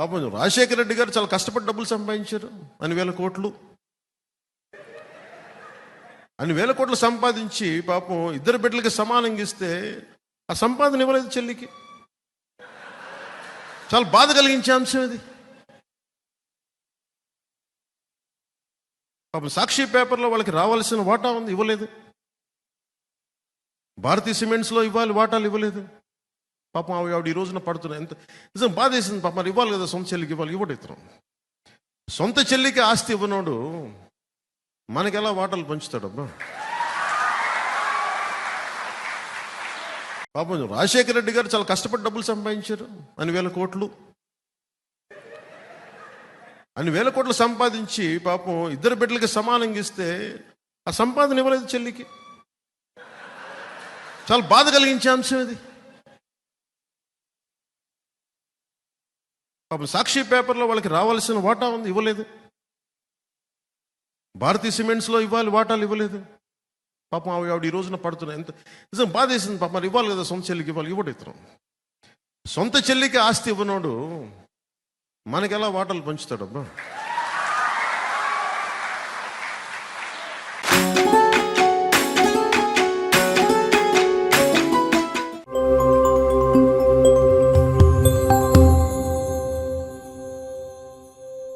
పాపం రాజశేఖర రెడ్డి గారు చాలా కష్టపడి డబ్బులు సంపాదించారు. అన్ని వేల కోట్లు సంపాదించి పాపం ఇద్దరు బిడ్డలకి సమానంగా ఇస్తే ఆ సంపాదన ఇవ్వలేదు చెల్లికి. చాలా బాధ కలిగించే అంశం ఇది. పాపం సాక్షి పేపర్లో వాళ్ళకి రావాల్సిన వాటా ఉంది, ఇవ్వలేదు. భారతీయ సిమెంట్స్లో ఇవ్వాలి వాటాలు, ఇవ్వలేదు. పాపం ఆవిడ ఈ రోజున పడుతున్నాయి. ఎంత నిజం బాధ వేసింది. పాపం మరి ఇవ్వాలి కదా, సొంత చెల్లికి ఇవ్వాలి, ఇవ్వడు ఇతరం. సొంత చెల్లికి ఆస్తి ఇవ్వనోడు మనకెలా వాటాలు పంచుతాడబ్బా. పాపం రాజశేఖర రెడ్డి గారు చాలా కష్టపడి డబ్బులు సంపాదించారు. అన్ని వేల కోట్లు సంపాదించి పాపం ఇద్దరు బిడ్డలకి సమానంగా ఇస్తే ఆ సంపాదన ఇవ్వలేదు చెల్లికి. చాలా బాధ కలిగించే అంశం ఇది. పాపం సాక్షి పేపర్లో వాళ్ళకి రావాల్సిన వాటా ఉంది, ఇవ్వలేదు. భారతీయ సిమెంట్స్లో ఇవ్వాలి వాటాలు, ఇవ్వలేదు. పాపం ఆవిడ ఈ రోజున పడుతున్నాయి. ఎంత నిజం బాధ వేసింది. పాపం మరి ఇవ్వాలి కదా, సొంత చెల్లికి ఇవ్వాలి, ఇవ్వడు ఇతరం. సొంత చెల్లికి ఆస్తి ఇవ్వనోడు మనకెలా వాటాలు పంచుతాడబ్బా.